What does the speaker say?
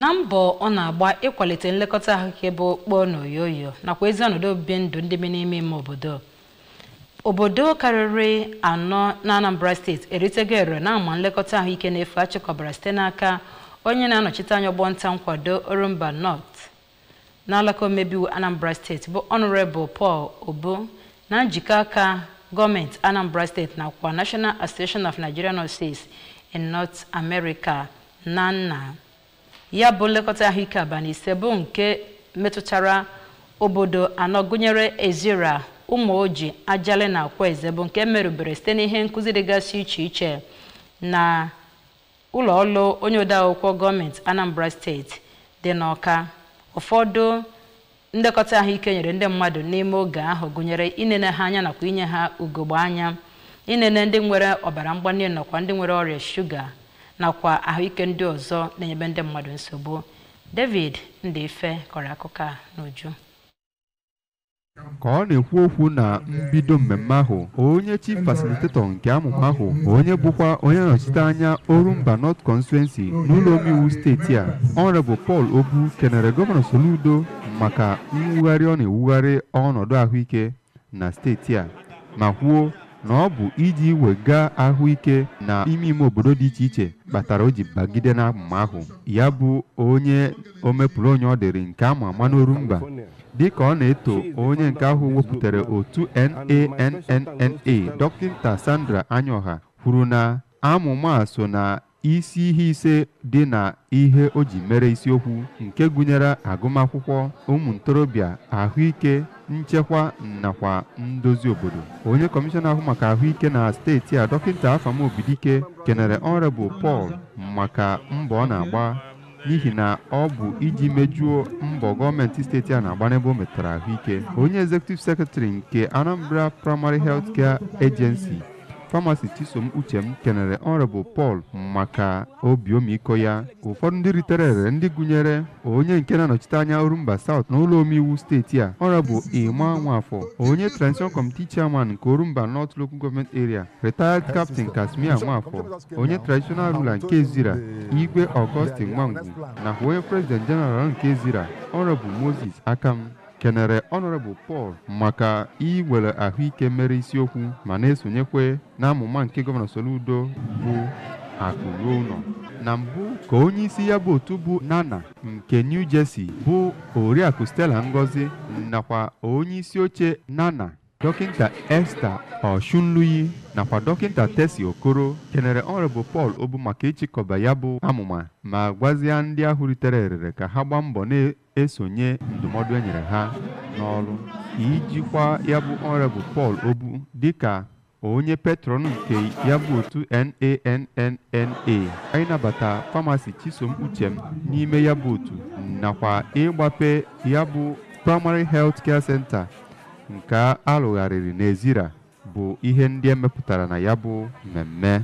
Na mbọ ọ na-agba ịkwalite nlekọta ahụike bụ okpo na oyoyo nakwa ezi ọnọdụ obibi ndụ ndị bi n'ime ime obodo karịrị 4 na Anambra steeti eritego ere na ama nlekọta ahụike na-efu achịkọbara site n'aka onye na-anọchite anya ọgbọ nta nkwado Orumba North n'alaka omebe iwu Anambra steeti bụ Honorable Paul Obu na njikọ aka gọọmenti Anambra steeti nakwa National Association of Nigerian Nurses in North America NANNA. Ya bụ nlekọta ahụike abalị ise bụ nke metụtara obodo anọ gụnyere Ezira, Ụmụoji, Ajale na Akwaeze bụ nke merụbere site n'ihe nkụzi dịgasị iche iche na ụlọ ọrụ onye odeakwụkwọ gọọmenti Anambra steeti dị n'Ọka. Ụfọdụ nlekọta ahụike nyere ndị mmadụ n'ime oge ahụ gụnyere inene ha anya nakwa inye ha ugogbe anya, inene ndị nwere ọbara mgbali nakwa ndị nwere ọrịa shuga nakwa ahụike ndị ọzọ na-enyebe ndị mmadụ nsogbu. David Ndeife kọrọ akụkọ a n'uju. Ka ọ na-ekwu okwu na mbido mmemme ahụ, onye chief facilitator nke amụma ahụ, onye bụkwa onye nọchite anya Orumba North Constituency n'ụlọ omeiwu steeti a, Honorable Paul Obu kenere Gọvanọ Soludo maka mwugharị ọ na-ewugharị ọnọdụ ahụike na steeti a ma kwuo na ọ bụ iji wega ahụike na ime obodo dị iche iche kpatara o ji bagide n'amụma ahụ. Ya bụ onye omepụrụ onye ọ dịrị nke ama n'Orumba dịka ọ na-eto onye nke ahụ wepụtara otu NANNA, Dọkịta Sandra Anyoha kwuru na amụma a so na isi ihe ise dị na ihe o ji mere isiokwu nke gụnyere agụmakwụkwọ, ụmụ ntorobịa, ahụike, nchekwa nakwa ndozi obodo. Onye kọmishọna ahụ maka ahụike na steeti a, Dọkịta Afam Obidike, kenere Honorable Paul maka mbọ ọ na-agba n'ihi na ọ bụ iji mejuo mbọ gọọmenti steeti a na-agba n'ebe o metara ahụike. Onye Executive Secretary nke Anambra Primary Health Care Agency Pharmacy Chisom Uchem kenere Honorable Paul maka obi ọmịiko ya. Ụfọdụ ndị ritere ere ndị gụnyere onye nke na-anọchite anya Orumba South n'ụlọ omeiwu steeti a, Honorable Ima Nwafọ, onye Transition Committee Chairman nke Orumba North Local Government Area, Retired Captain Kasmia Nwafọ, onye Traditional Ruler nke Ezira, Igwe Augustine Nwangwu, nakwa onye President General nke Ezira, Honorable Moses Akam, kenere Honorable Paul maka iwere ahụike mere isiokwu ma na-esonyekwe n'amụma nke Gọvanọ Soludo bụ akụ ruo ụlọ. Na mbụ ka onye isi ya bụ otu bụ NANNA nke New Jersey bụ Oriakụ Stella Ngozi nakwa onye isi oche NANNA Dọkịta Esther Oshunluyi nakwa Dọkịta Tesi Okoro kenere Honorable Paul Obu maka ịchịkọba ya bụ amụma ma gwazie ndị ahụ ritere erere ka ha gbaa mbọ na-esonye ndụmọdụ e nyere ha n'ọrụ ijikwa ya bụ Honorable Paul Obu dịka onye patron nke ya bụ otu NANNA ịnabata Pharmacy Chisom Uchem n'ime ya bụ otu nakwa ịgbape ya bụ Primary Health Care Center nke alụgharịrị n'Ezira bụ ihe ndị emepụtara na ya bụ mmemme.